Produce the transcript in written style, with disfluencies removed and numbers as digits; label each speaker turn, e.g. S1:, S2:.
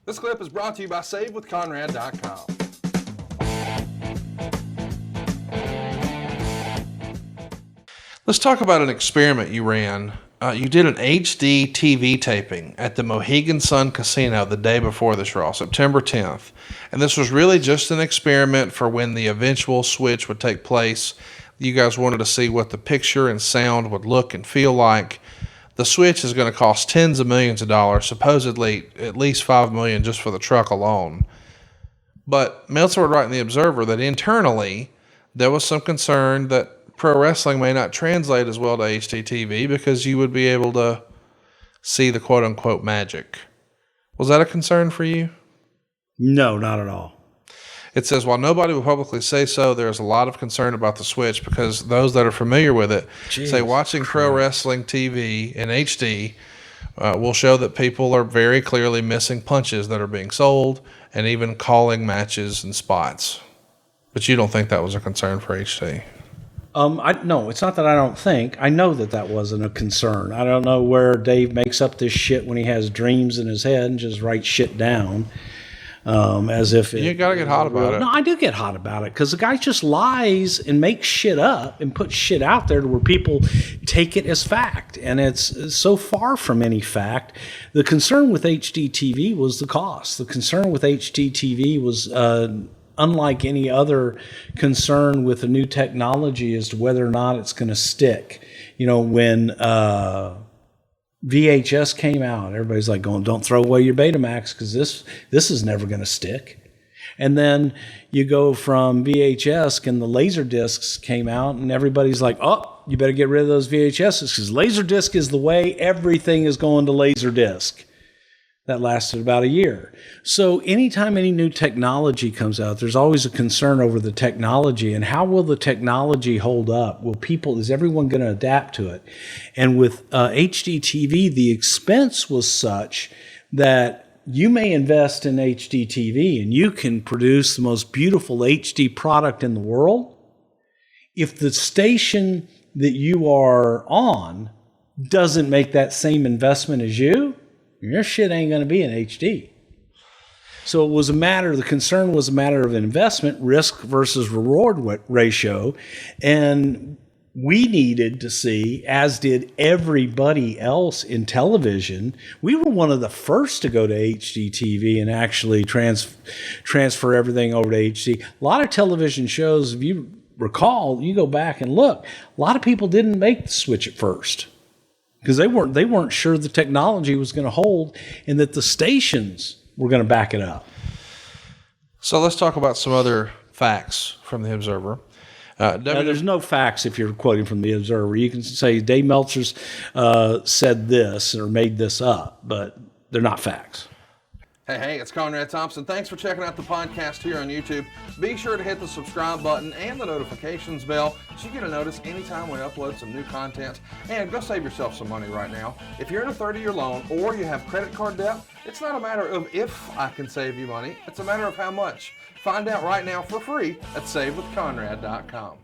S1: This clip is brought to you by SaveWithConrad.com. Let's talk about an experiment you ran. You did an HDTV taping at the Mohegan Sun Casino the day before this Raw, September 10th. And this was really just an experiment for when the eventual switch would take place. You guys wanted to see what the picture and sound would look and feel like. The switch is going to cost tens of millions of dollars, supposedly at least $5 million just for the truck alone. But Meltzer would write in the Observer that internally there was some concern that pro wrestling may not translate as well to HDTV because you would be able to see the quote-unquote magic. Was that a concern for you?
S2: No, not at all.
S1: It says, while nobody will publicly say so, there's a lot of concern about the switch because those that are familiar with it say watching pro wrestling TV in HD will show that people are very clearly missing punches that are being sold and even calling matches and spots. But you don't think that was a concern for HD?
S2: No, it's not that I don't think. I know that wasn't a concern. I don't know where Dave makes up this shit when he has dreams in his head and just writes shit down. As if
S1: you gotta get hot about it.
S2: No, I do get hot about it because the guy just lies and makes shit up and puts shit out there to where people take it as fact, and it's so far from any fact. The concern with HDTV was the cost. The concern with HDTV was unlike any other concern with the new technology as to whether or not it's going to stick. You know, when VHS came out, everybody's like going, don't throw away your Betamax because this is never going to stick. And then you go from VHS and the laser discs came out and everybody's like, oh, you better get rid of those VHSs because laser disc is the way. Everything is going to laser disc. That lasted about a year. So anytime any new technology comes out, there's always a concern over the technology and how will the technology hold up? Is everyone going to adapt to it? And with HDTV, the expense was such that you may invest in HDTV and you can produce the most beautiful HD product in the world. If the station that you are on doesn't make that same investment as you, your shit ain't going to be in HD. So it was the concern was a matter of investment, risk versus reward ratio. And we needed to see, as did everybody else in television, we were one of the first to go to HDTV and actually transfer everything over to HD. A lot of television shows, if you recall, you go back and look, a lot of people didn't make the switch at first. Because they weren't sure the technology was going to hold and that the stations were going to back it up.
S1: So let's talk about some other facts from the Observer.
S2: There's no facts if you're quoting from the Observer. You can say Dave Meltzer's said this or made this up, but they're not facts.
S1: Hey, it's Conrad Thompson. Thanks for checking out the podcast here on YouTube. Be sure to hit the subscribe button and the notifications bell so you get a notice anytime we upload some new content. And go save yourself some money right now. If you're in a 30-year loan or you have credit card debt, it's not a matter of if I can save you money. It's a matter of how much. Find out right now for free at SaveWithConrad.com.